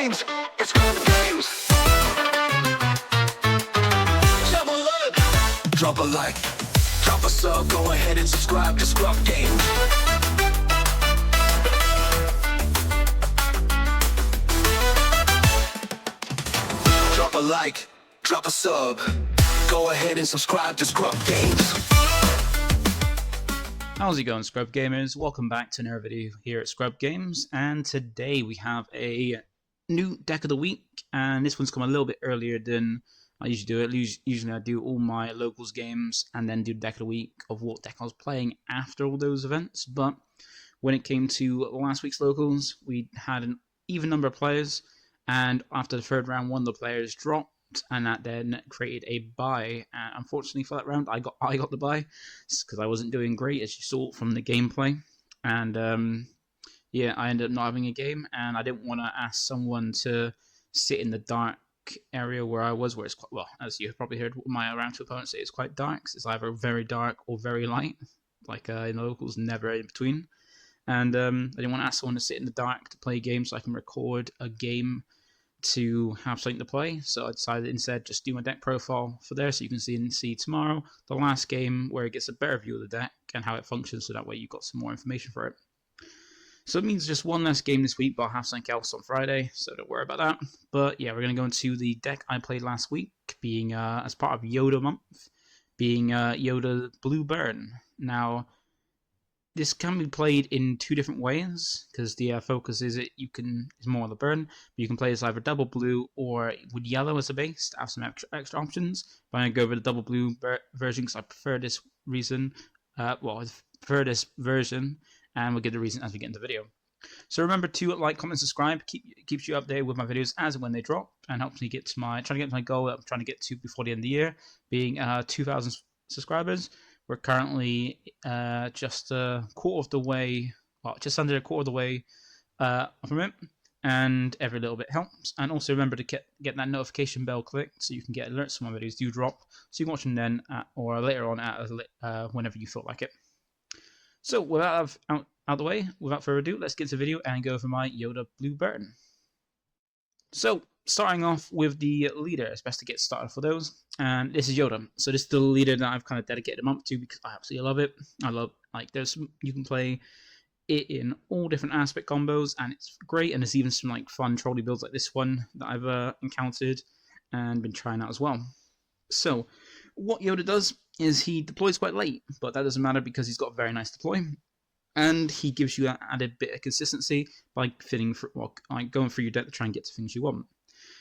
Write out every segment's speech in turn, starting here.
games. It's ScrubGames. Double up. Drop a like, drop a sub, go ahead and subscribe to ScrubGames. Drop a like, drop a sub, go ahead and subscribe to ScrubGames. How's it going, Scrub Gamers? Welcome back to another video here at ScrubGames, and today we have a new deck of the week, and this one's come a little bit earlier than I usually do it. Usually I do all my locals games and then do the deck of the week of what deck I was playing after all those events, but when it came to last week's locals, we had an even number of players, and after the third round, one of the players dropped, and that then created a bye. And unfortunately for that round, I got the bye because I wasn't doing great, as you saw from the gameplay. And yeah, I ended up not having a game, and I didn't want to ask someone to sit in the dark area where I was, where it's quite, well, as you probably heard my round two opponents say, it's quite dark. It's either very dark or very light, like in the locals, never in between. And I didn't want to ask someone to sit in the dark to play a game so I can record a game to have something to play, so I decided instead just do my deck profile for there, so you can see tomorrow the last game where it gets a better view of the deck and how it functions, so that way you've got some more information for it. So it means just one less game this week, but I'll have something else on Friday, so don't worry about that. But yeah, we're going to go into the deck I played last week, being as part of Yoda month, being Yoda Blue Burn. Now, this can be played in two different ways, because the focus is it's more on the burn. But you can play this either double blue or with yellow as a base to have some extra options. But I'm going to go over the double blue version because I prefer this reason. I prefer this version, and we'll get the reason as we get into the video. So remember to like, comment, subscribe. Keeps you updated with my videos as and when they drop, and helps me get to my goal that I'm trying to get to before the end of the year, being 2,000 subscribers. We're currently just a quarter of the way, well, just under a quarter of the way from it, and every little bit helps. And also remember to get that notification bell clicked so you can get alerts when my videos do drop, so you can watch them then or later on whenever you feel like it. So without out of the way, without further ado, let's get to the video and go over my Yoda Blue Burn. So, starting off with the leader, it's best to get started for those. And this is Yoda. So this is the leader that I've kind of dedicated a month to because I absolutely love it. I love, like, you can play it in all different aspect combos, and it's great. And there's even some like fun trolley builds like this one that I've encountered and been trying out as well. So what Yoda does is he deploys quite late, but that doesn't matter because he's got a very nice deploy. And he gives you that added bit of consistency by going through your deck to try and get to things you want.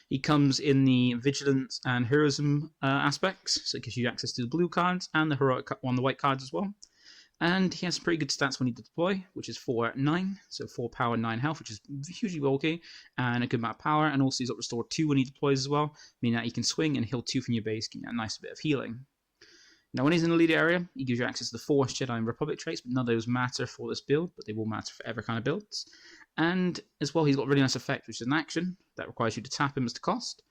He comes in the Vigilance and Heroism aspects, so it gives you access to the blue cards and the heroic one, the white cards as well. And he has pretty good stats when he deploy, which is 4-9, so 4 power, 9 health, which is hugely bulky, and a good amount of power. And also he's got Restore 2 when he deploys as well, meaning that he can swing and heal 2 from your base, getting that nice bit of healing. Now, when he's in the leader area, he gives you access to the Force, Jedi, and Republic traits, but none of those matter for this build, but they will matter for every kind of builds. And as well, he's got a really nice effect, which is an action that requires you to tap him as the cost.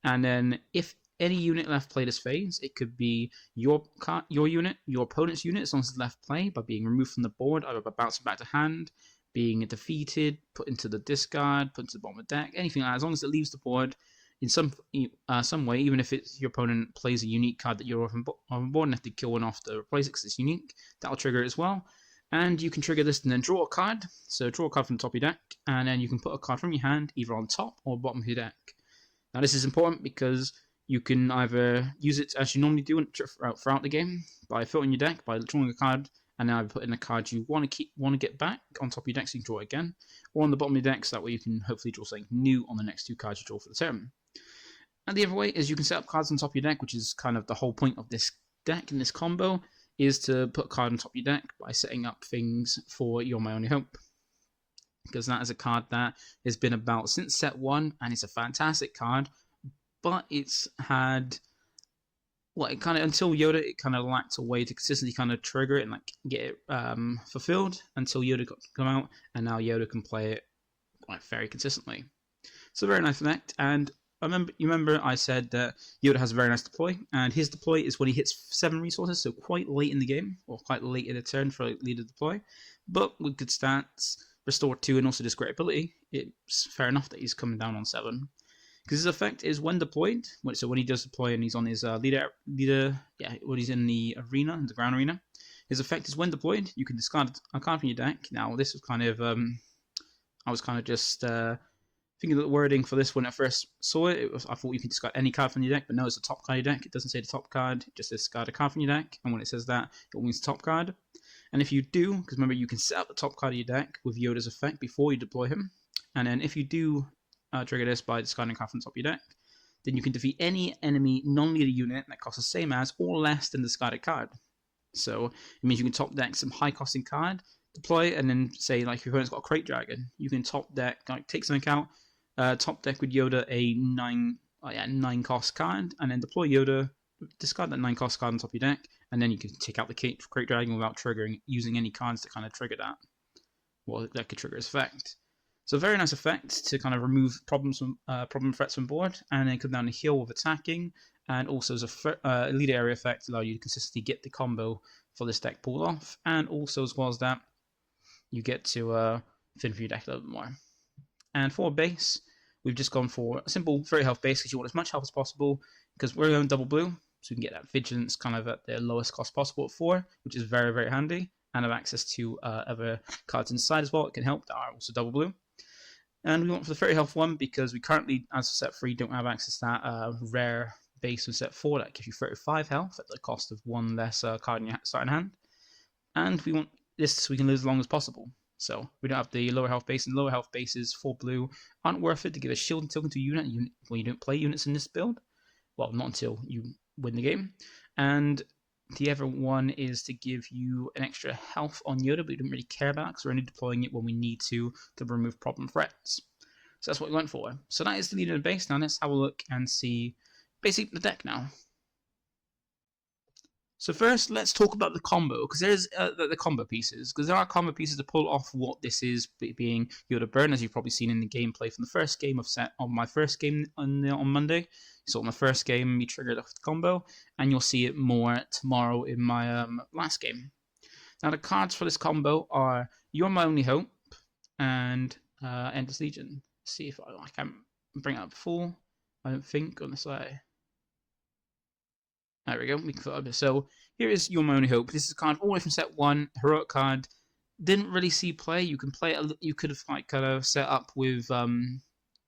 And then, if any unit left play this phase, it could be your unit, your opponent's unit, as long as it's left play, by being removed from the board, either by bouncing back to hand, being defeated, put into the discard, put into the bottom of the deck, anything like that, as long as it leaves the board in some way, even if it's your opponent plays a unique card that you're off on board and have to kill one off to replace it because it's unique, that'll trigger it as well. And you can trigger this and then draw a card. So draw a card from the top of your deck, and then you can put a card from your hand either on top or bottom of your deck. Now this is important because you can either use it as you normally do throughout the game by filtering your deck by drawing a card, and now put in a card you want to get back on top of your deck so you can draw it again, or on the bottom of your deck so that way you can hopefully draw something new on the next 2 cards you draw for the turn. And the other way is you can set up cards on top of your deck, which is kind of the whole point of this deck and this combo, is to put a card on top of your deck by setting up things for You're My Only Hope. Because that is a card that has been about since set 1, and it's a fantastic card, but it's had, well, it kind of, until Yoda, it kind of lacked a way to consistently kind of trigger it and like get it fulfilled until Yoda got to come out, and now Yoda can play it like very consistently. So very nice effect, and you remember I said that Yoda has a very nice deploy, and his deploy is when he hits 7 resources, so quite late in the game, or quite late in the turn for a leader deploy, but with good stats, restore 2 and also this great ability, it's fair enough that he's coming down on 7. Because his effect is when deployed, so when he does deploy and he's on his when he's in the arena, the ground arena, his effect is when deployed, you can discard a card from your deck. Now, this was kind of, I was kind of just thinking of the wording for this when I first saw it. I thought you could discard any card from your deck, but no, it's the top card of your deck. It doesn't say the top card, it just says discard a card from your deck, and when it says that, it means the top card. And if you do, because remember, you can set up the top card of your deck with Yoda's effect before you deploy him, and then if you do trigger this by discarding a card from the top of your deck, then you can defeat any enemy non-leader unit that costs the same as or less than the discarded card. So it means you can top deck some high costing card, deploy it, and then say like your opponent's got a Crate Dragon, you can top deck, like take something out, top deck with Yoda a 9 cost card, and then deploy Yoda, discard that 9 cost card on top of your deck, and then you can take out the Crate Dragon without triggering, using any cards to kind of trigger that. Well, that could trigger its effect. So very nice effect to kind of remove problem threats from board, and then come down to heal with attacking, and also as a leader area effect, allow you to consistently get the combo for this deck pulled off, and also as well as that, you get to thin for your deck a little bit more. And for base, we've just gone for a simple very health base because you want as much health as possible, because we're going double blue, so we can get that vigilance kind of at the lowest cost possible at 4, which is very, very handy, and have access to other cards inside as well that can help that are also double blue. And we want for the 30 health one because we currently, as set 3, don't have access to that rare base in set 4 that gives you 35 health at the cost of 1 less card in your starting hand. And we want this so we can live as long as possible. So we don't have the lower health base, and lower health bases for blue aren't worth it to give a shield and token to a unit when you don't play units in this build. Well, not until you win the game. And the other one is to give you an extra health on Yoda, but we don't really care about because we're only deploying it when we need to remove problem threats. So that's what we went for. So that is the leader of the base. Now let's have a look and see basically the deck now. So first, let's talk about the combo, because there's the combo pieces, because there are combo pieces to pull off what this is, being Yoda Burn, as you've probably seen in the gameplay from the first game of set on my first game on Monday. You saw my first game, you triggered off the combo, and you'll see it more tomorrow in my last game. Now the cards for this combo are You're My Only Hope and Endless Legion. Let's see if I can bring it up full. I don't think on the side. There we go. We can put it up. So here is Your My Only Hope. This is a card all the way from set 1. Heroic card. Didn't really see play. You can play it. You could have like kind of set up with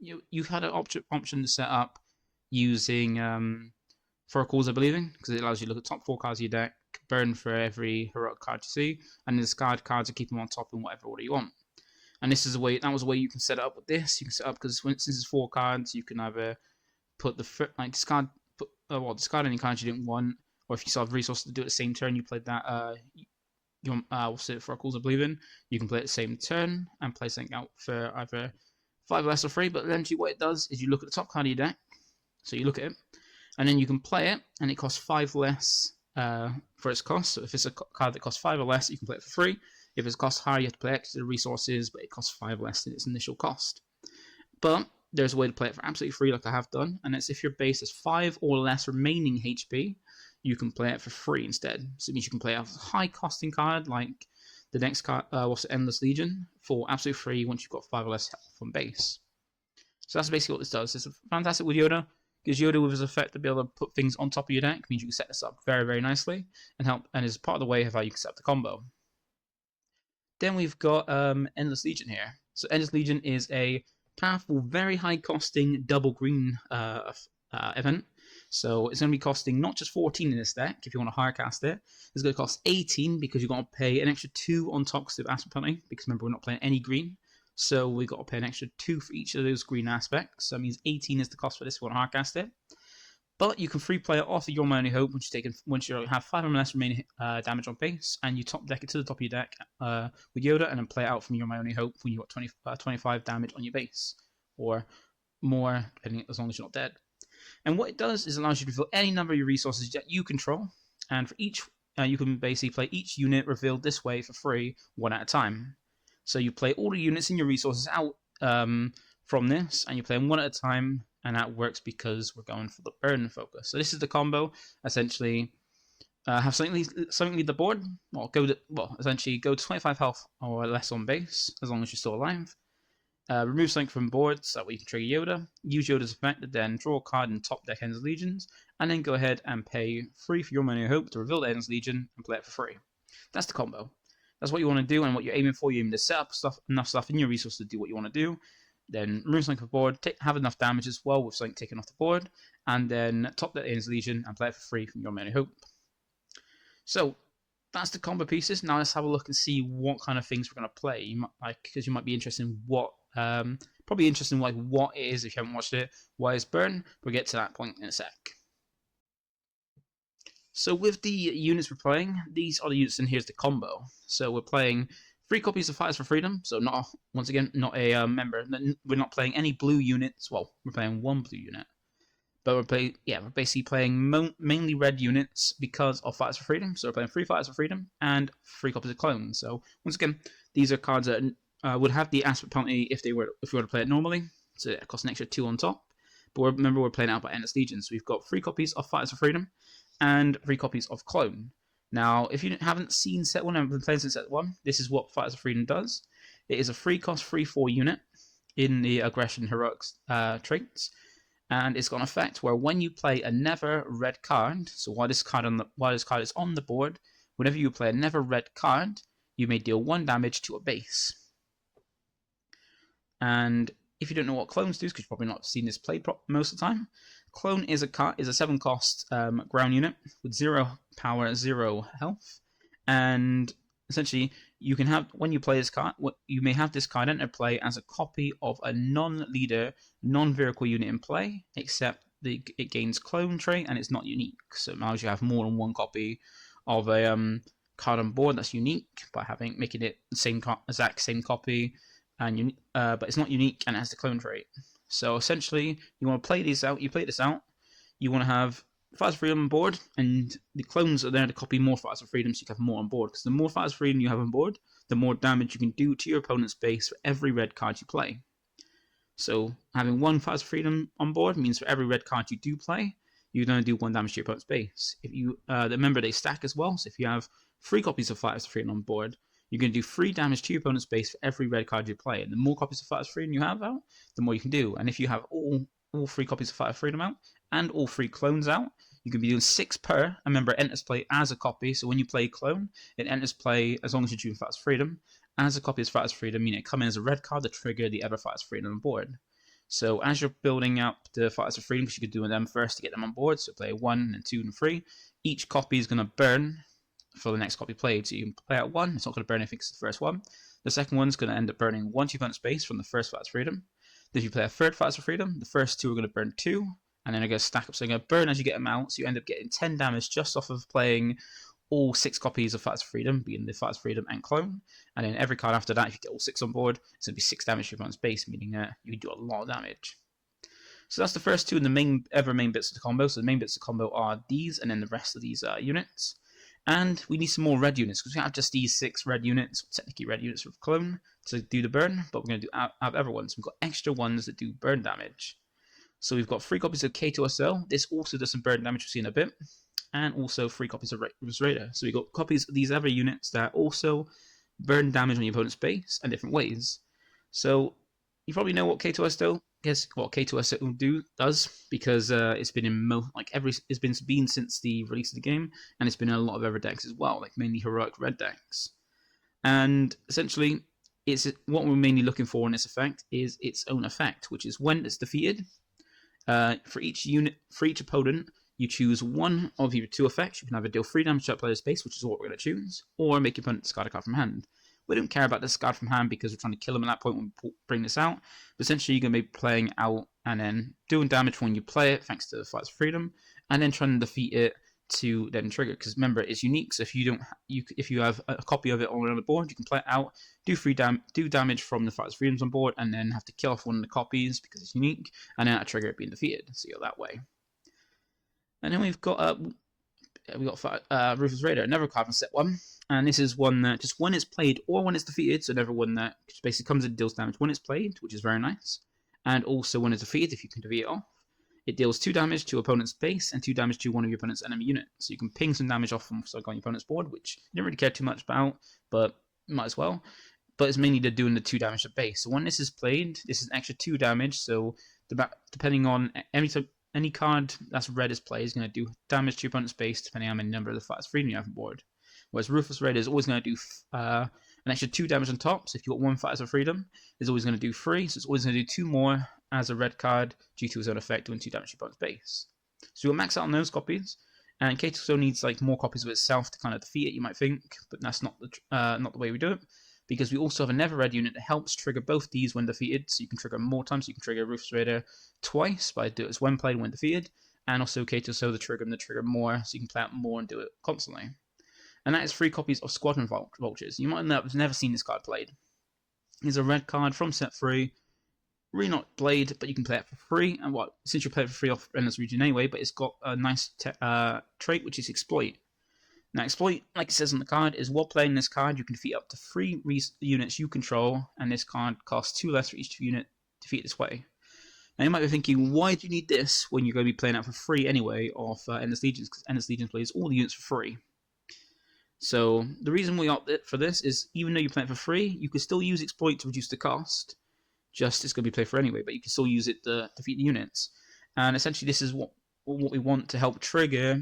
you had an option to set up using for a cause I believe in, because it allows you to look at top 4 cards of your deck, burn for every heroic card you see, and discard cards and keep them on top in whatever order you want. And this is a way. That was a way you can set it up with this. You can set up because since it's 4 cards, you can either put the discard. Discard any cards you didn't want, or if you still have resources to do it the same turn, you played that what's it for a cause I believe in, you can play it the same turn and play something out for either 5 less or 3, but eventually what it does is you look at the top card of your deck, so you look at it, and then you can play it, and it costs 5 less for its cost. So if it's a card that costs 5 or less, you can play it for free. If it's cost higher, you have to play extra resources, but it costs 5 less than its initial cost. But there's a way to play it for absolutely free, like I have done, and that's if your base has 5 or less remaining HP, you can play it for free instead. So it means you can play a high costing card like the next card, Endless Legion, for absolutely free once you've got 5 or less health from base. So that's basically what this does. It's fantastic with Yoda. Gives Yoda with his effect to be able to put things on top of your deck. It means you can set this up very, very nicely and help, and is part of the way of how you can set up the combo. Then we've got Endless Legion here. So Endless Legion is a powerful, very high costing double green event. So it's going to be costing not just 14 in this deck if you want to hard cast it. It's going to cost 18 because you've got to pay an extra 2 on top of Aspen penalty, because remember we're not playing any green. So we've got to pay an extra 2 for each of those green aspects. So that means 18 is the cost for this if you want to hard cast it. But you can free play it off of Your My Only Hope once you have 5 or less remaining damage on base, and you top deck it to the top of your deck with Yoda, and then play it out from Your My Only Hope when you've got 25 damage on your base, or more, depending as long as you're not dead. And what it does is allows you to reveal any number of your resources that you control, and for each, you can basically play each unit revealed this way for free, 1 at a time. So you play all the units in your resources out from this, and you play them 1 at a time. And that works because we're going for the burn focus. So this is the combo. Essentially, have something leave the board. Essentially go to 25 health or less on base, as long as you're still alive. Remove something from board, so that way you can trigger Yoda. Use Yoda's effect, then draw a card in top deck Endless Legions, and then go ahead and pay 3 for your money of hope to reveal the Endless Legion and play it for free. That's the combo. That's what you want to do, and what you're aiming for. You're aiming to set up enough stuff in your resource to do what you want to do. Then remove something from the board, have enough damage as well with something taken off the board, and then top deck Endless Legion and play it for free from your money of hope. So that's the combo pieces. Now let's have a look and see what kind of things we're going to play. Because you might be interested in what, probably interested in like what it is if you haven't watched it. Why is burn? We'll get to that point in a sec. So with the units we're playing, these are the units, and here's the combo. So we're playing 3 copies of Fighters for Freedom. So not a member. We're not playing any blue units. Well, we're playing 1 blue unit. But we're basically playing mainly red units because of Fighters for Freedom. So we're playing 3 Fighters for Freedom and 3 copies of clones. So once again, these are cards that would have the aspect penalty if we were to play it normally. So it costs an extra 2 on top. But remember, we're playing out by Endless Legion. So we've got 3 copies of Fighters for Freedom and 3 copies of clone. Now, if you haven't seen set 1 and been playing since set 1, this is what Fighters for Freedom does. It is a 3-cost 3/4 unit in the aggression heroics traits. And it's got an effect where when you play a never red card, so while this card is on the board, whenever you play a never red card, you may deal 1 damage to a base. And if you don't know what clones do, because you've probably not seen this played most of the time, clone is a 7-cost ground unit with 0 power, 0 health, and essentially you can have, when you play this card, you may have this card enter play as a copy of a non-leader, non-vehicle unit in play, except it gains clone trait and it's not unique. So it allows you to have more than 1 copy of a card on board that's unique by making it the exact same copy, and but it's not unique and it has the clone trait. So essentially, you want to play these out. You play this out. You want to have Fighters for Freedom on board, and the clones are there to copy more Fighters for Freedom, so you can have more on board. Because the more Fighters for Freedom you have on board, the more damage you can do to your opponent's base for every red card you play. So having 1 Fighters for Freedom on board means for every red card you do play, you're going to do 1 damage to your opponent's base. If you remember, they stack as well. So if you have 3 copies of Fighters for Freedom on board, you're going to do 3 damage to your opponent's base for every red card you play. And the more copies of Fighters for Freedom you have out, the more you can do. And if you have all 3 copies of Fighters for Freedom out and all 3 clones out, you can be doing 6 per. And remember, it enters play as a copy. So when you play clone, it enters play as long as you're doing Fighters for Freedom as a copy of Fighters for Freedom, meaning it comes in as a red card to trigger the other Fighters for Freedom on board. So as you're building up the Fighters for Freedom, because you could do them first to get them on board, so play 1 and 2 and 3, each copy is going to burn for the next copy played. So you can play out 1, it's not going to burn anything because it's the first one. The second one's going to end up burning 1 to your opponent's base from the first Fighters for Freedom. Then if you play a third Fighters for Freedom, the first 2 are going to burn 2, and then they're going to stack up, so they're going to burn as you get them out, so you end up getting 10 damage just off of playing all 6 copies of Fighters for Freedom, being the Fighters for Freedom and clone. And then every card after that, if you get all 6 on board, it's going to be 6 damage to your opponent's base, meaning you can do a lot of damage. So that's the first 2 and the main bits of the combo. So the main bits of the combo are these, and then the rest of these units. And we need some more red units, because we have just these 6 red units, technically red units with clone, to do the burn, but we're going to have other ones. We've got extra ones that do burn damage. So we've got 3 copies of K2SL. This also does some burn damage, we'll see in a bit. And also 3 copies of Raider. So we've got copies of these other units that also burn damage on your opponent's base in different ways. So you probably know what K2SL does, because it's been in it's been since the release of the game, and it's been in a lot of other decks as well, like mainly heroic red decks. And essentially, what we're mainly looking for in this effect is its own effect, which is when it's defeated. For each opponent, you choose one of either 2 effects. You can either deal 3 damage to that player's base, which is what we're going to choose, or make your opponent discard a card from hand. We don't care about the discard from hand because we're trying to kill them at that point when we bring this out. But essentially, you're going to be playing out and then doing damage when you play it, thanks to the Fighters for Freedom, and then trying to defeat it to then trigger. Because remember, it's unique. So if you have a copy of it on the board, you can play it out, do damage from the Fighters for Freedoms on board, and then have to kill off one of the copies because it's unique, and then trigger it being defeated. So you're that way. And then we've got Ruthless Raider, another card from set 1. And this is one that just when it's played or when it's defeated, so another one that basically comes and deals damage when it's played, which is very nice. And also when it's defeated, if you can defeat it off, It deals 2 damage to opponent's base and 2 damage to one of your opponent's enemy units. So you can ping some damage off from on your opponent's board, which you don't really care too much about, but might as well. But it's mainly to doing the 2 damage to base. So when this is played, this is an extra 2 damage. So depending on any card that's red is played is going to do damage to your opponent's base, depending on the number of the Fighters Freedom you have on board. Whereas Ruthless Raider is always going to do an extra 2 damage on top. So if you've got 1 Fighters of Freedom, it's always going to do 3. So it's always going to do 2 more as a red card due to his own effect, doing 2 damage to your opponent's base. So we'll max out on those copies. And Kato needs like more copies of itself to kind of defeat it, you might think, but that's not the way we do it. Because we also have a Never Red unit that helps trigger both these when defeated, so you can trigger more times. So you can trigger Ruthless Raider twice by do it as when played when defeated, and also Kato the trigger more, so you can play out more and do it constantly. And that is 3 copies of Squadron Vultures. You might have never seen this card played. It's a red card from set 3, really not played, but you can play it for free. And since you play it for free off Endless Region anyway, but it's got a nice trait, which is Exploit. Now, Exploit, like it says on the card, is while playing this card, you can defeat up to 3 units you control, and this card costs 2 less for each unit defeated this way. Now, you might be thinking, why do you need this when you're going to be playing out for free anyway off Endless Legions? Because Endless Legions plays all the units for free. So, the reason we opted for this is, even though you're playing for free, you can still use Exploit to reduce the cost. Just, it's going to be played for anyway, but you can still use it to defeat the units. And essentially, this is what we want to help trigger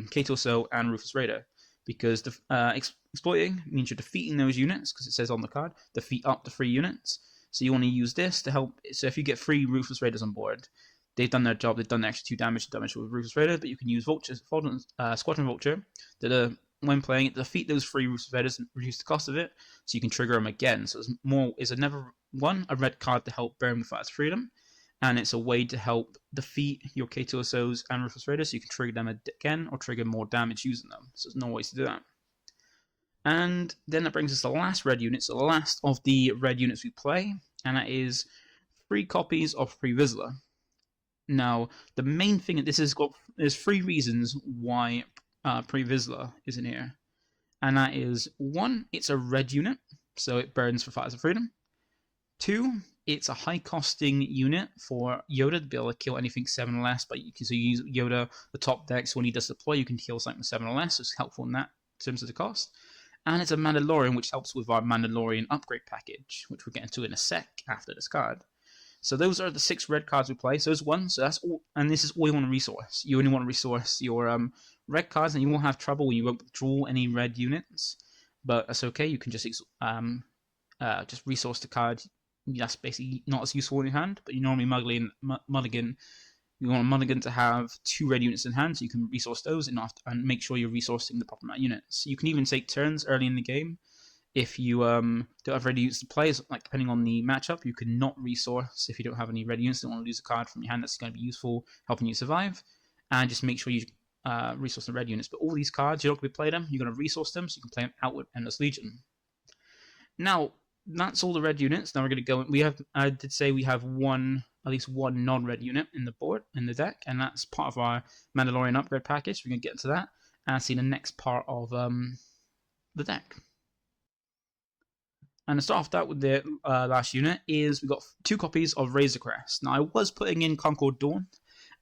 Kato and Ruthless Raider, because exploiting means you're defeating those units, because it says on the card, defeat up to 3 units. So you want to use this to help. So if you get 3 Ruthless Raiders on board, they've done their job, they've done the extra 2 damage with Ruthless Raider, but you can use Squadron Vulture that when playing it, defeat those 3 Ruthless Raiders and reduce the cost of it, so you can trigger them again. So it's a red card to help burn the Fighters Freedom, and it's a way to help defeat your K2SOs and Ruthless Raiders, so you can trigger them again or trigger more damage using them. So there's no ways to do that. And then that brings us to the last red unit, so the last of the red units we play, and that is 3 copies of Pre-Vizsla. Now, the main thing, there's 3 reasons why Pre-Vizsla is in here. And that is, 1, it's a red unit, so it burns for Fighters of Freedom. 2, it's a high-costing unit for Yoda to be able to kill anything 7 or less, but you can use Yoda, the top deck, so when he does deploy, you can kill something 7 or less, so it's helpful in that in terms of the cost. And it's a Mandalorian, which helps with our Mandalorian upgrade package, which we'll get into in a sec after this card. So those are the 6 red cards we play. So there's 1, so that's all, and this is all you want to resource. You only want to resource your red cards, and you won't have trouble when you won't draw any red units. But that's okay. You can just resource the card. That's basically not as useful in your hand. But you normally mulligan. You want a mulligan to have 2 red units in hand, so you can resource those and make sure you're resourcing the proper amount of units. You can even take turns early in the game. If you don't have red units to play, like depending on the matchup, you can not resource if you don't have any red units. Don't want to lose a card from your hand that's going to be useful, helping you survive. And just make sure you resource the red units. But all these cards, you're not going to play them. You're going to resource them, so you can play them out with Endless Legion. Now, that's all the red units. Now we're going to go. I did say we have at least one non-red unit in the deck, and that's part of our Mandalorian upgrade package. We're going to get into that and see the next part of the deck. And to start off that with the last unit is we've got 2 copies of Razor Crest. Now I was putting in Concord Dawn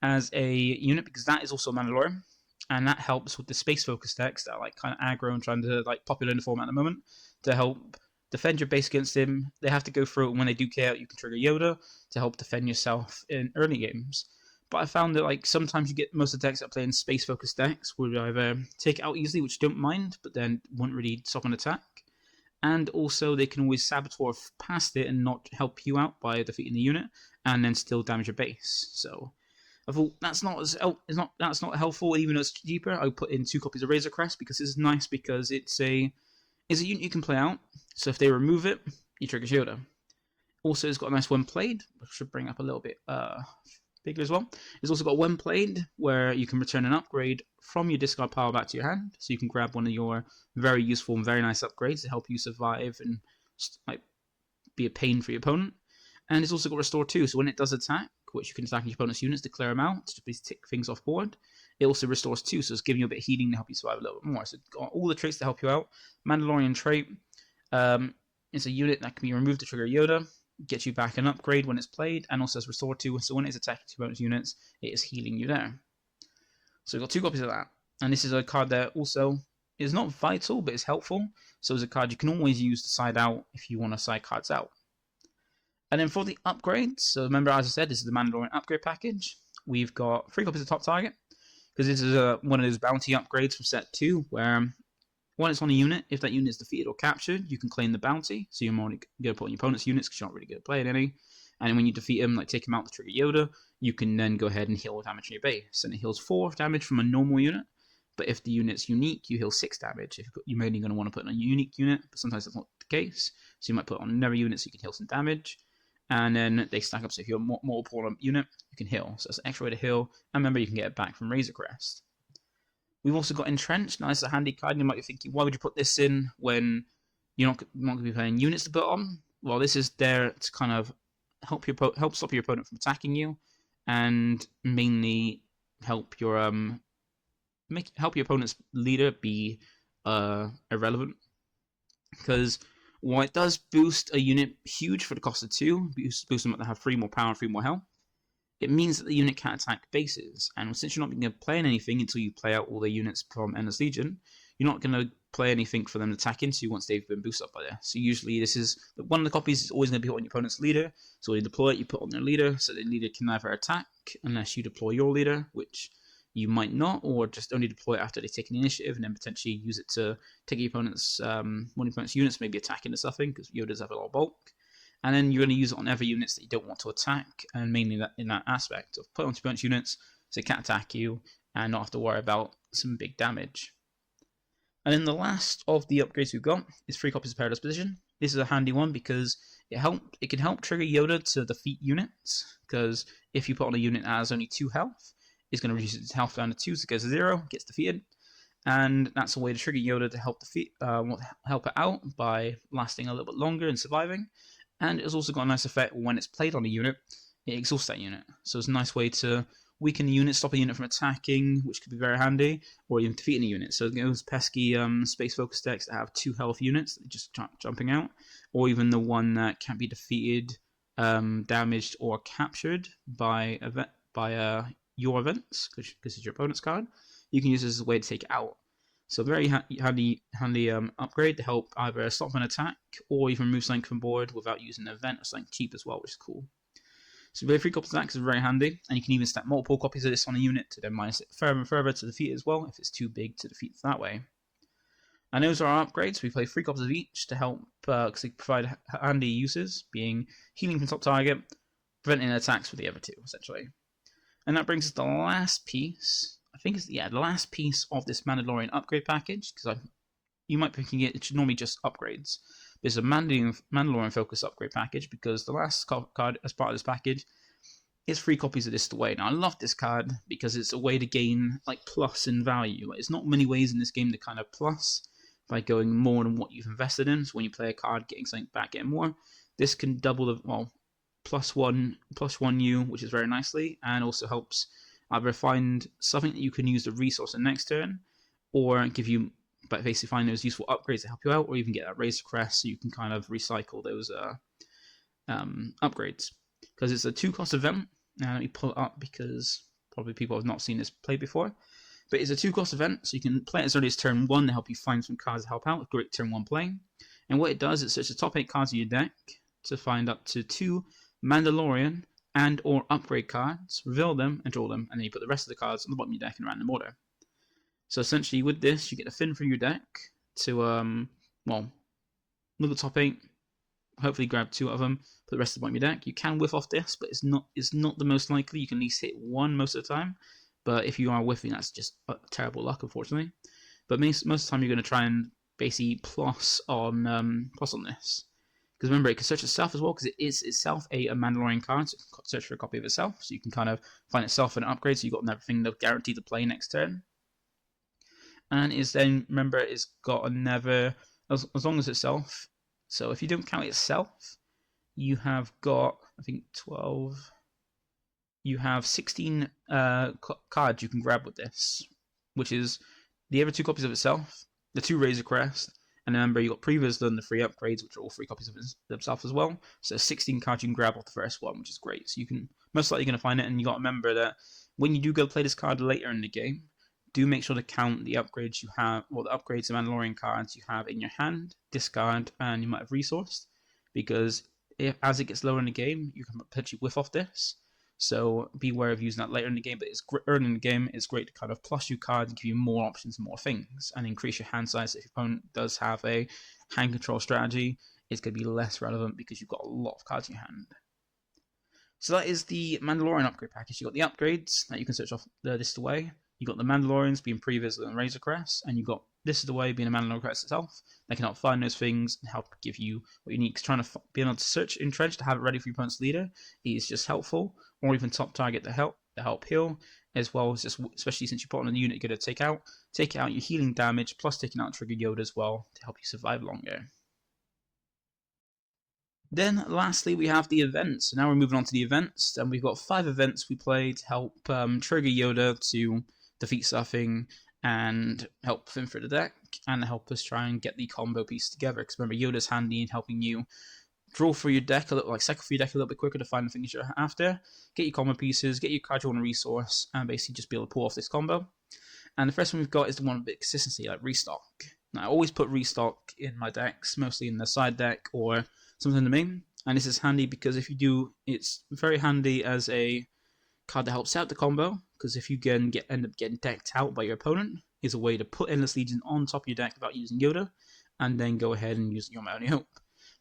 as a unit because that is also Mandalorian, and that helps with the space focus decks that are like kind of aggro and trying to like popular in the format at the moment to help defend your base against him. They have to go through it, and when they do KO, you can trigger Yoda to help defend yourself in early games. But I found that like sometimes you get most of the decks that play in space focus decks would either take it out easily, which you don't mind, but then wouldn't really stop an attack. And also they can always saboteur past it and not help you out by defeating the unit, and then still damage your base. So I thought that's not helpful. Even though it's cheaper, I would put in 2 copies of Razor Crest because this is nice because it's a unit you can play out. So if they remove it, you trigger Yoda. Also, it's got a nice when played, which should bring up a little bit bigger as well. It's also got when played, where you can return an upgrade from your discard pile back to your hand. So you can grab one of your very useful and very nice upgrades to help you survive and like be a pain for your opponent. And it's also got Restore 2, so when it does attack, which you can attack your opponent's units to clear them out, to just tick things off board, it also restores 2, so it's giving you a bit of healing to help you survive a little bit more. So it's got all the traits to help you out. Mandalorian trait, it's a unit that can be removed to trigger Yoda. gets you back an upgrade when it's played, and also has Restore 2, so when it's attacking 2 bonus units, it is healing you there. So we've got 2 copies of that. And this is a card that also is not vital, but is helpful. So it's a card you can always use to side out if you want to side cards out. And then for the upgrades, so remember, as I said, this is the Mandalorian upgrade package. We've got 3 copies of Top Target, because this is one of those bounty upgrades from set 2, where when it's on a unit, if that unit is defeated or captured, you can claim the bounty. So you're only going to put on your opponent's units because you're not really good at playing any. And when you defeat him, like take him out to trigger Yoda, you can then go ahead and heal damage on your base. And it heals 4 damage from a normal unit. But if the unit's unique, you heal 6 damage. If you're mainly going to want to put on a unique unit, but sometimes that's not the case. So you might put on another unit so you can heal some damage. And then they stack up, so if you're multiple on a unit, you can heal. So it's an extra way to heal. And remember, you can get it back from Razor Crest. We've also got Entrenched. Now, this is a handy card. You might be thinking, why would you put this in when you're not going to be playing units to put on? Well, this is there to kind of help stop your opponent from attacking you, and mainly help your opponent's leader be irrelevant. Because while it does boost a unit huge for the cost of 2, boost them to have 3 more power and 3 more health, it means that the unit can't attack bases. And since you're not going to play anything until you play out all the units from Endless Legion, you're not going to play anything for them to attack into once they've been boosted up by there. So usually this is one of the copies is always going to be on your opponent's leader. So when you deploy it, you put on their leader, so the leader can never attack unless you deploy your leader, which you might not, or just only deploy it after they take an initiative, and then potentially use it to take your opponent's one of your opponent's units, maybe attack into something, because Yodas have a lot of bulk. And then you're going to use it on other units that you don't want to attack, and mainly that in that aspect of put on your opponent's units so they can't attack you and not have to worry about some big damage. And then the last of the upgrades we've got is 3 copies of Paradise Position. This is a handy one because it can help trigger Yoda to defeat units, because if you put on a unit that has only 2 health, it's going to reduce its health down to 2, so it goes to 0, gets defeated. And that's a way to trigger Yoda to help help it out by lasting a little bit longer and surviving. And it's also got a nice effect when it's played on a unit, it exhausts that unit. So it's a nice way to weaken a unit, stop a unit from attacking, which could be very handy, or even defeating a unit. So those pesky space focus decks that have 2 health units that are just jumping out, or even the one that can't be defeated, damaged, or captured by your events, because it's your opponent's card, you can use this as a way to take it out. So very handy upgrade to help either stop an attack or even remove something from board without using an event or something cheap as well, which is cool. So very 3 copies of that is very handy, and you can even stack multiple copies of this on a unit to then minus it further and further to defeat it as well if it's too big to defeat that way. And those are our upgrades. We play 3 copies of each to help because they provide handy uses, being healing from top target, preventing attacks for the other 2 essentially. And that brings us to the last piece. I think it's the last piece of this Mandalorian upgrade package, because you might be thinking it should normally just upgrades. There's a Mandalorian focus upgrade package, because the last card as part of this package is 3 copies of this away. Now I love this card because it's a way to gain like plus in value. It's not many ways in this game to kind of plus by going more than what you've invested in. So when you play a card, getting something back, getting more. This can double the +1 U, which is very nicely, and also helps either find something that you can use the resource in next turn, or give you, but basically find those useful upgrades to help you out, or even get that Razor Crest so you can kind of recycle those upgrades. Because it's a 2-cost event. Now let me pull it up because probably people have not seen this play before. But it's a 2-cost event, so you can play it as early as turn 1 to help you find some cards to help out. Great turn 1 playing. And what it does is search the top 8 cards of your deck to find up to 2 Mandalorian and or upgrade cards, reveal them and draw them, and then you put the rest of the cards on the bottom of your deck in random order. So essentially with this, you get a fin from your deck to, look at the top 8, hopefully grab 2 of them, put the rest of the bottom of your deck. You can whiff off this, but it's not the most likely. You can at least hit 1 most of the time, but if you are whiffing, that's just terrible luck, unfortunately. But most of the time you're going to try and basically plus on this. Because remember, it can search itself as well, because it is itself a Mandalorian card, so it can search for a copy of itself. So you can kind of find itself an upgrade, so you've got everything that's guaranteed to play next turn. And is then, remember, it's got another, as long as itself. So if you don't count itself, you have got, I think, 12. You have 16 cards you can grab with this, which is the other 2 copies of itself, the 2 Razor Crest, And remember, you got previous and the free upgrades, which are all free copies of themselves as well. So 16 cards you can grab off the first one, which is great. So you can most likely going to find it, and you got to remember that when you do go play this card later in the game, do make sure to count the upgrades you have, well, the upgrades, the Mandalorian cards you have in your hand, discard, and you might have resourced, because as it gets lower in the game, you can potentially whiff off this. So be aware of using that later in the game, but it's early in the game. It's great to kind of plus you cards and give you more options and more things, and increase your hand size. If your opponent does have a hand control strategy, it's going to be less relevant because you've got a lot of cards in your hand. So that is the Mandalorian upgrade package. You've got the upgrades that you can search off this away. You've got the Mandalorians being Previs and Razor Crest, and you've got this is the way being a Mandalorian Crest itself. They can help find those things and help give you what you need. Because trying to be able to search Entrench to have it ready for your opponent's leader is just helpful, or even top target to help heal, as well as just especially since you put on a unit you're going to take out your healing damage, plus taking out Trigger Yoda as well to help you survive longer. Then lastly we have the events. So now we're moving on to the events, and we've got 5 events we play to help trigger Yoda to defeat stuffing and help him through the deck, and help us try and get the combo piece together. Because remember, Yoda's handy in helping you draw through your deck, cycle through your deck a little bit quicker to find the things you're after, get your combo pieces, get your card you want to resource, and basically just be able to pull off this combo. And the first one we've got is the one with a bit of consistency, like Restock. Now I always put Restock in my decks, mostly in the side deck or something in the main. And this is handy because if you do, it's very handy as a card that helps out the combo, because if you end up getting decked out by your opponent, is a way to put Endless Legion on top of your deck without using Yoda, and then go ahead and use Your My Only Hope.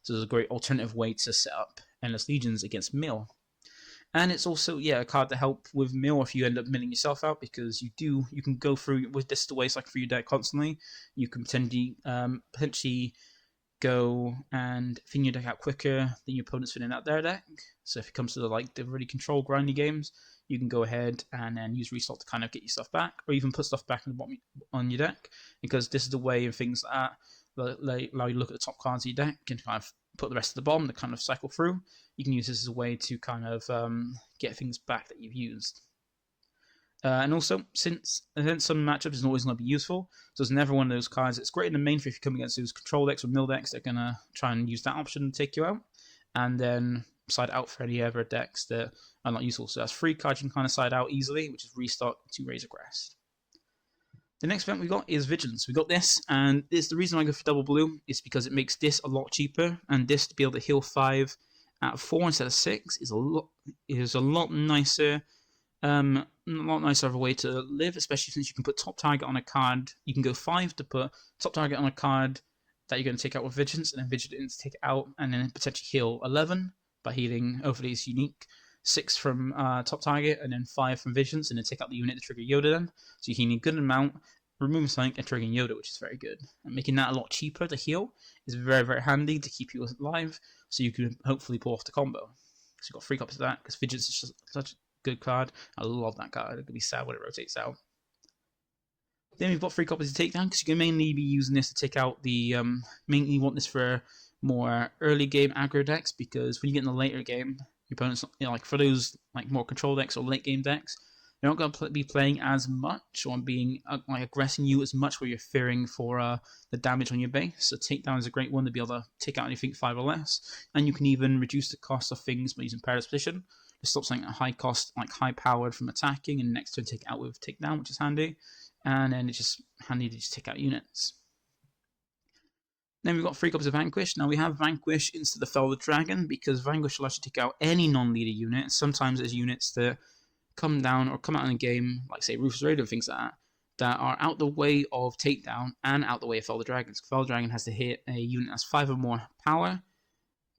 So it's a great alternative way to set up Endless Legions against mill. And it's also, a card to help with mill if you end up milling yourself out, because you can go through with this the way cycle through your deck constantly. You can potentially go and thin your deck out quicker than your opponent's thinning out their deck. So if it comes to the really control grindy games, you can go ahead and then use Restock to kind of get your stuff back, or even put stuff back in the bottom on your deck, because this is the way of things that allow you to look at the top cards of your deck and kind of put the rest of the bottom to kind of cycle through. You can use this as a way to kind of get things back that you've used. And also, since some matchups isn't always going to be useful, so it's never one of those cards. It's great in the main for if you come against those control decks or mill decks, they're going to try and use that option to take you out, and then side out for any other decks that are not useful. So that's 3 cards you can kind of side out easily, which is Restock to Razor Crest. The next event we got is Vigilance. We got this, and the reason I go for double blue is because it makes this a lot cheaper, and this to be able to heal 5 out of 4 instead of 6 is a lot nicer. A lot nicer of a way to live, especially since you can put top target on a card. You can go 5 to put top target on a card that you're going to take out with Vigilance, and then Vigilance take it out, and then potentially heal 11 by healing hopefully it's unique 6 from top target, and then 5 from Vigilance, and then take out the unit to trigger Yoda then. So you're healing a good amount, removing something, and triggering Yoda, which is very good. And making that a lot cheaper to heal is very, very handy to keep you alive, so you can hopefully pull off the combo. So you've got 3 copies of that, because Vigilance is just such a good card. I love that card. It's going to be sad when it rotates out. Then we've got 3 copies of Takedown, because you can mainly be using this to take out the... mainly want this for more early game aggro decks, because when you get in the later game, your opponent's, for those more control decks or late game decks, they're not going to be playing as much or being aggressing you as much, where you're fearing for the damage on your base. So Takedown is a great one to be able to take out anything 5 or less, and you can even reduce the cost of things by using Perilous Position. It stops something at high cost, high powered from attacking, and next turn take it out with Takedown, which is handy. And then it's just handy to just take out units. Then we've got 3 copies of Vanquish. Now we have Vanquish instead of Fell the Dragon, because Vanquish allows you to take out any non-leader unit. Sometimes there's units that come down or come out in a game, like say Rufus Radio and things like that, that are out the way of Takedown and out the way of Fell the Dragon. So Fell the Dragon has to hit a unit that's 5 or more power,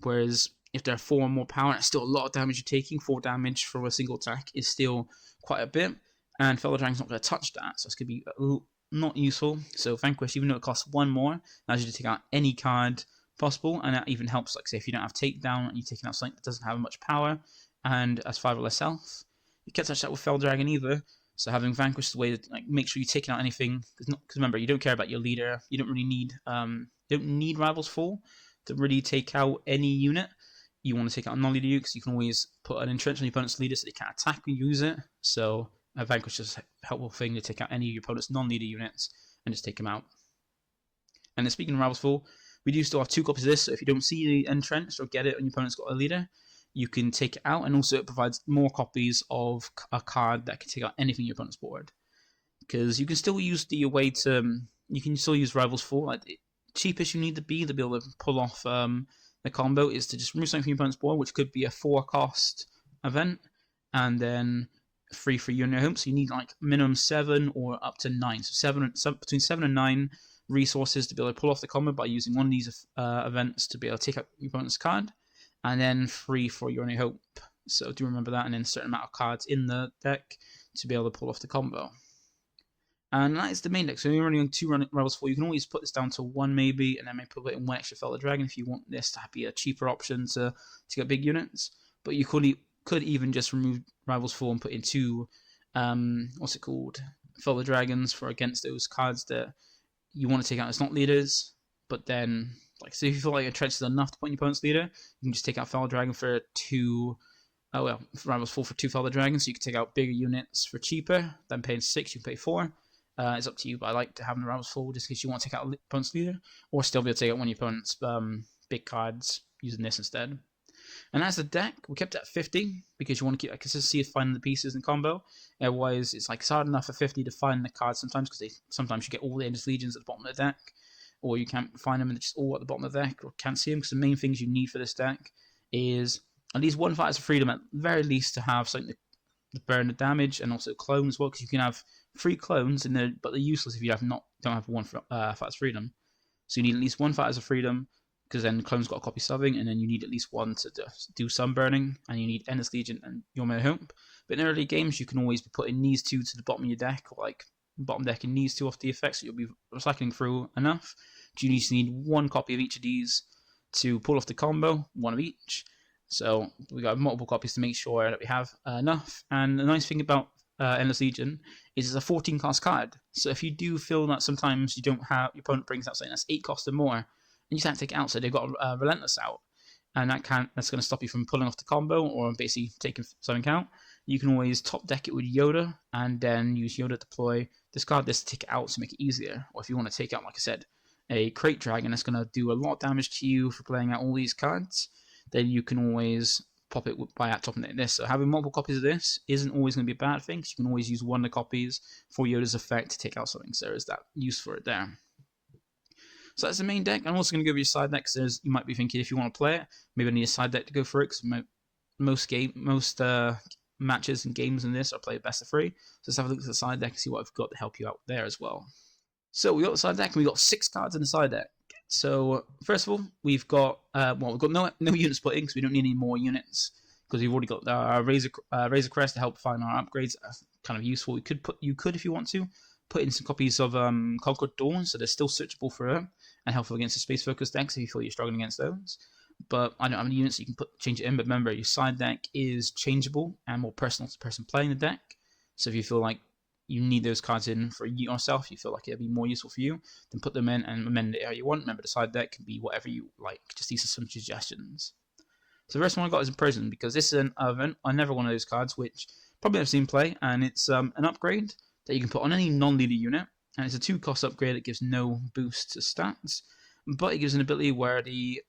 whereas if there are 4 or more power, it's still a lot of damage you're taking. 4 damage for a single attack is still quite a bit, and Fellow Dragon's not going to touch that, so it's going to be not useful. So Vanquish, even though it costs 1 more, allows you to take out any card possible, and that even helps, say, if you don't have Takedown and you're taking out something that doesn't have much power and has 5 or less health, you can't touch that with Fell Dragon either. So having Vanquish is the way to make sure you're taking out anything, because remember, you don't care about your leader. You don't really need Rivals Fall to really take out any unit. You want to take out a non-leader because you can always put an entrench on your opponent's leader so they can't attack and use it. So Vanquish is a helpful thing to take out any of your opponent's non-leader units and just take them out. And then speaking of Rivals Fall, we do still have 2 copies of this, so if you don't see the Entrenched or get it and your opponent's got a leader, you can take it out, and also it provides more copies of a card that can take out anything your opponent's board. Because you can still use the way to, you can still use Rivals Fall. Like, the cheapest you need to be able to pull off the combo is to just remove something from your opponent's board, which could be a 4-cost event, and then 3 for unit home. So you need like minimum 7 or up to 9. So between 7 and 9 resources to be able to pull off the combo by using one of these events to be able to take out your opponent's card, and then 3 for your only hope. So do remember that, and then a certain amount of cards in the deck to be able to pull off the combo. And that is the main deck. So you're running on 2 Rivals Fall. You can always put this down to 1 maybe, and then maybe put it in 1 extra Fellow Dragon if you want this to be a cheaper option to get big units. But you could even just remove Rivals Fall and put in 2, what's it called, Fellow Dragons for against those cards that you want to take out as not leaders. But then, like, so if you feel like Entrenched is enough to put in your opponent's leader, you can just take out Fellow Dragon for 2. Oh well, Rivals Fall for 2 Fellow Dragons, so you can take out bigger units for cheaper than paying 6. You can pay 4. It's up to you, but I like to have the Rivals Fall just in case you want to take out opponent's leader, or still be able to take out one of your opponent's big cards using this instead. And as the deck, we kept it at 50 because you want to keep a consistency of finding the pieces in combo. Otherwise, it's hard enough for 50 to find the cards sometimes, because sometimes you get all the Endless Legions at the bottom of the deck, or you can't find them and they're just all at the bottom of the deck, or can't see them. Because the main things you need for this deck is at least 1 Fighters of Freedom, at the very least, to have something to burn the damage, and also clone as well, because you can have 3 clones, but they're useless if you don't have 1 Fighters Freedom. So you need at least 1 Fighters of Freedom, because then clone's got a copy subbing, and then you need at least 1 to do some burning, and you need Endless Legion and Your Mere Hope. But in early games, you can always be putting these 2 to the bottom of your deck, or like bottom deck and these 2 off the effects, so you'll be recycling through enough. You just need 1 copy of each of these to pull off the combo, 1 of each. So we got multiple copies to make sure that we have enough. And the nice thing about Endless Legion is it's a 14-cost card. So if you do feel that sometimes you don't have, your opponent brings out something that's 8 cost or more, and you can't take it out, so they've got Relentless out, and that's going to stop you from pulling off the combo or basically taking something out. You can always top deck it with Yoda, and then use Yoda to deploy, discard this to take it out to make it easier. Or if you want to take out, like I said, a Crate Dragon that's going to do a lot of damage to you for playing out all these cards, then you can always pop it by topping it this. So having multiple copies of this isn't always going to be a bad thing, because you can always use 1 of the copies for Yoda's effect to take out something. So there's that use for it there. So that's the main deck. I'm also going to give you a side deck, because you might be thinking, if you want to play it, maybe I need a side deck to go for it, because most matches and games in this are played best of 3. So let's have a look at the side deck and see what I've got to help you out there as well. So we got the side deck, and we got 6 cards in the side deck. So first of all, we've got no units put in, because we don't need any more units, because we've already got our Razor Crest to help find our upgrades. That's kind of useful. You could, if you want to, put in some copies of Conquered Dawn, so they're still searchable for her and helpful against the space focus decks if you feel you're struggling against those. But I don't have any units, so you can change it in. But remember, your side deck is changeable and more personal to the person playing the deck. So if you feel like you need those cards in for yourself, you feel like it'll be more useful for you, then put them in and amend it how you want. Remember, the side deck can be whatever you like. Just these are some suggestions. So the first one I got is Imprison, because this is an event. I never one of those cards, which probably I've seen play, and it's an upgrade that you can put on any non-leader unit, and it's a 2-cost upgrade. It gives no boost to stats, but it gives an ability where the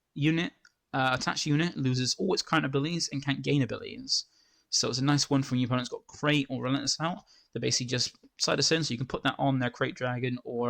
attached unit loses all its current abilities and can't gain abilities. So it's a nice one from your opponent's got Crate or Relentless out. They basically just side us in, so you can put that on their Crate Dragon or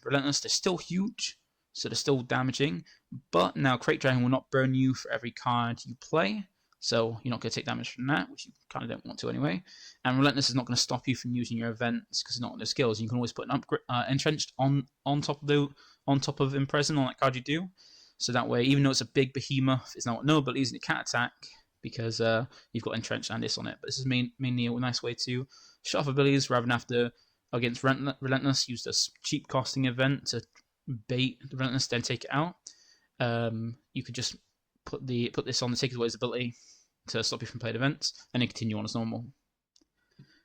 Relentless. They're still huge, so they're still damaging, but now Crate Dragon will not burn you for every card you play, so you're not going to take damage from that, which you kind of don't want to anyway. And Relentless is not going to stop you from using your events, because it's not on the skills. You can always put an Entrenched on top of Imprison on that card you do, so that way, even though it's a big behemoth, it's not no abilities and it can't attack, because you've got Entrenched and this on it. But this is mainly a nice way to shut off abilities rather than have to, against Relentless, use this cheap costing event to bait the Relentless, then take it out. You could just put this on the take away ability to stop you from playing events, and then continue on as normal.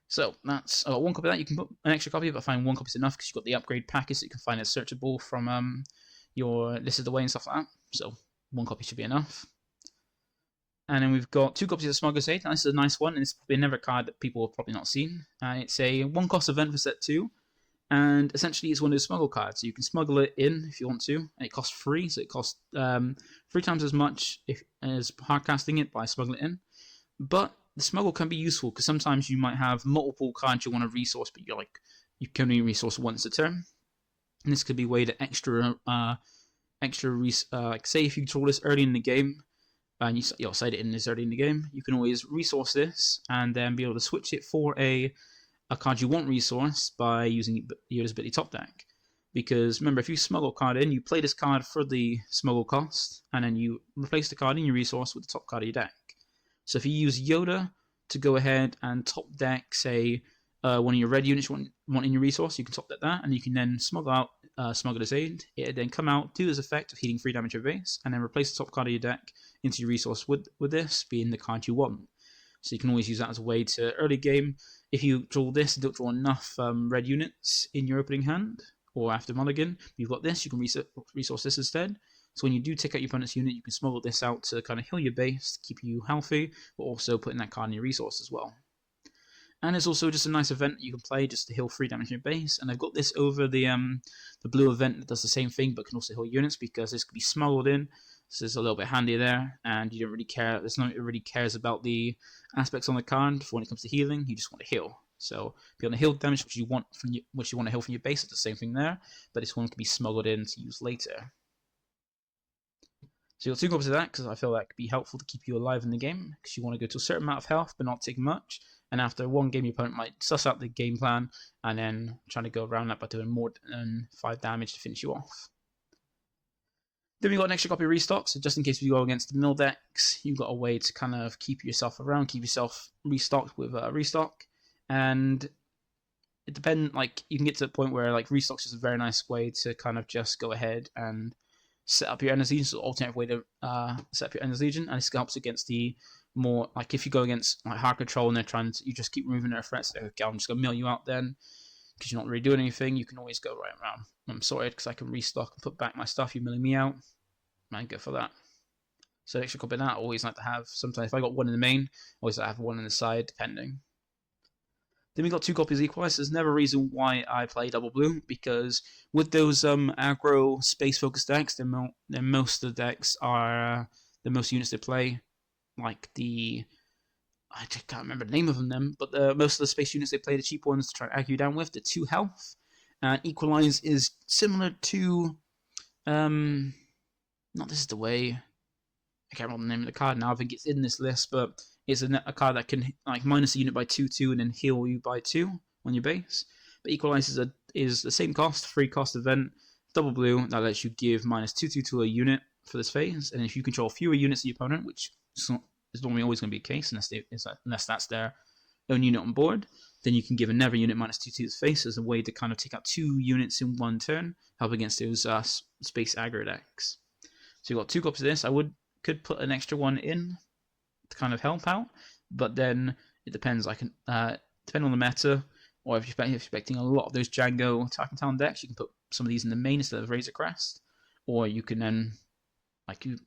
So that's 1 copy of that. You can put an extra copy, but I find 1 copy is enough, because you've got the upgrade package, so you can find it searchable from your This Is the Way and stuff like that. So 1 copy should be enough. And then we've got 2 copies of Smuggler's Aid. Now, this is a nice one, and it's probably another card that people have probably not seen. It's a 1-cost event for set 2, And essentially, it's one of those smuggle cards. So you can smuggle it in if you want to, and it costs free. So it costs 3 times as much as hardcasting it by smuggling it in. But the smuggle can be useful because sometimes you might have multiple cards you want to resource, but you can only resource once a turn. And this could be a way to say if you draw this early in the game, and you'll side it in this early in the game, you can always resource this and then be able to switch it for a card you want resource by using Yoda's ability top deck. Because remember, if you smuggle a card in, you play this card for the smuggle cost, and then you replace the card in your resource with the top card of your deck. So if you use Yoda to go ahead and top deck, say, one of your red units you want in your resource, you can top deck that, and you can then smuggle out Smuggler's Aid. It'll then come out, do this effect of healing 3 damage your base, and then replace the top card of your deck into your resource with this being the card you want. So you can always use that as a way to early game. If you draw this and don't draw enough red units in your opening hand, or after mulligan, you've got this, you can resource this instead. So when you do take out your opponent's unit, you can smuggle this out to kind of heal your base, to keep you healthy, but also putting that card in your resource as well. And it's also just a nice event that you can play just to heal 3 damage in your base. And I've got this over the blue event that does the same thing, but can also heal units, because this can be smuggled in. So it's a little bit handy there, and you don't really care. There's no one that really cares about the aspects on the card for when it comes to healing. You just want to heal. So if you want to heal damage which you want to heal from your base, it's the same thing there. But this one can be smuggled in to use later. So you've got 2 copies of that, because I feel that could be helpful to keep you alive in the game, because you want to go to a certain amount of health but not take much. And after one game, your opponent might suss out the game plan and then trying to go around that by doing more than 5 damage to finish you off. Then we've got an extra copy of Restock, so just in case you go against the mill decks, you've got a way to kind of keep yourself around, keep yourself restocked with Restock. And it depends, you can get to the point where Restock's just a very nice way to kind of just go ahead and set up your Endless Legion, so alternate way to set up your Endless Legion, and this helps against the more, if you go against hard control and they're trying to, you just keep removing their threats, okay, I'm just going to mill you out then, because you're not really doing anything. You can always go right around. I'm sorted because I can restock and put back my stuff. You're milling me out. Man, go for that. So extra copy of that I always like to have. Sometimes if I got one in the main, I always like to have one in the side, depending. Then we got 2 copies of Equalize. There's never a reason why I play double blue, because with those aggro space focused decks, then most of the decks are the most units they play. I just can't remember the name of them, but most of the space units they play, the cheap ones to try and aggro you down with, the 2 health. Equalize is similar to, not This Is the Way, I can't remember the name of the card now, I think it's in this list, but it's a card that can minus a unit by 2/2 and then heal you by 2 on your base. But Equalize is the same cost, free cost event, double blue, that lets you give minus 2/2 to a unit for this phase, and if you control fewer units than your opponent, which is normally always going to be the case unless that's their own unit on board, then you can give another unit minus 2/2 to its face as a way to kind of take out 2 units in one turn, help against those space aggro decks. So you've got 2 copies of this. I could put an extra one in to kind of help out, but then it depends. Depending on the meta, or if you're expecting a lot of those Django Titan Talon decks, you can put some of these in the main instead of Razor Crest, or you can then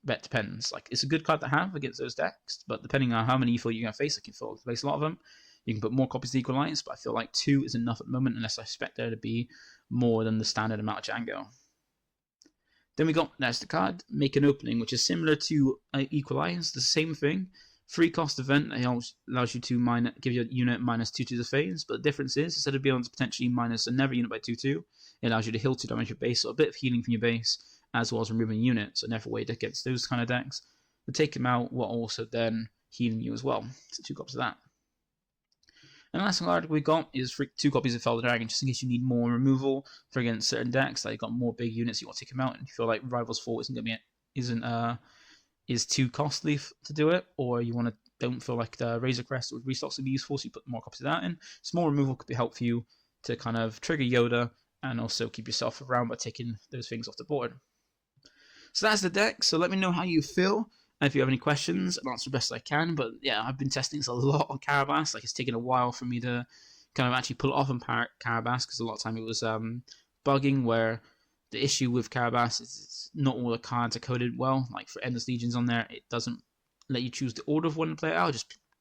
that depends. It's a good card to have against those decks, but depending on how many you feel you're gonna face, you can face a lot of them. You can put more copies of Equalize, but I feel like 2 is enough at the moment, unless I expect there to be more than the standard amount of Django. Then we got, there's the card, Make an Opening, which is similar to Equalize, the same thing. Free cost event that allows you to give your unit minus 2 to the phase, but the difference is, instead of being able to potentially minus another unit by 2/2, it allows you to heal 2 damage your base, so a bit of healing from your base, as well as removing units, another way to get those kind of decks. To take them out while also then healing you as well. So 2 copies of that. And the last card we got is 2 copies of Fell the Dragon, just in case you need more removal for against certain decks. You've got more big units, you want to take them out, and you feel like Rival's Fort is too costly to do it, or you don't feel like the Razor Crest or Restocks would be useful, so you put more copies of that in. Small removal could be helpful for you to kind of trigger Yoda and also keep yourself around by taking those things off the board. So that's the deck. So let me know how you feel. And if you have any questions, I'll answer the best I can. But yeah, I've been testing this a lot on Carabas. It's taken a while for me to kind of actually pull it off on Carabas, because a lot of time it was bugging, where the issue with Carabas is it's not all the cards are coded well. For Endless Legions on there, it doesn't let you choose the order of when to play it out.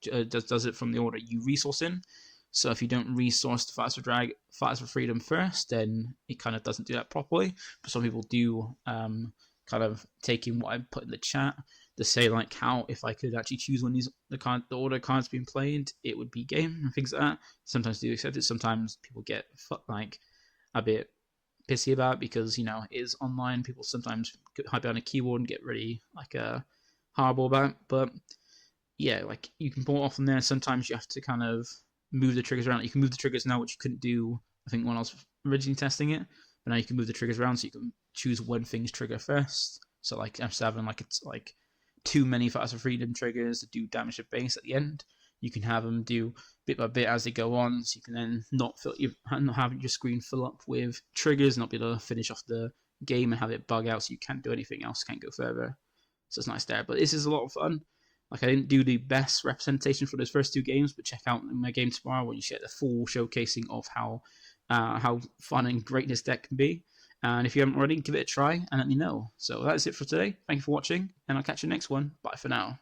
It just does it from the order you resource in. So if you don't resource the Fighters for Freedom first, then it kind of doesn't do that properly. But some people do kind of take in what I put in the chat to say like how if I could actually choose when the order cards being played, it would be game and things like that. Sometimes do accept it. Sometimes people get like a bit pissy about it because it is online. People sometimes hype on a keyboard and get really like horrible about it. But yeah, like you can pull it off from there. Sometimes you have to kind of move the triggers around. You can move the triggers now, which you couldn't do I think when I was originally testing it. But now you can move the triggers around so you can choose when things trigger first. So like instead of having like it's like too many Fighters for Freedom triggers to do damage to base at the end, you can have them do bit by bit as they go on. So you can then not have your screen fill up with triggers, not be able to finish off the game and have it bug out so you can't do anything else, can't go further. So it's nice there. But this is a lot of fun. Like I didn't do the best representation for those first 2 games, but check out my game tomorrow when you get the full showcasing of how fun and great this deck can be. And if you haven't already, give it a try and let me know. So that's it for today. Thank you for watching, and I'll catch you next one. Bye for now.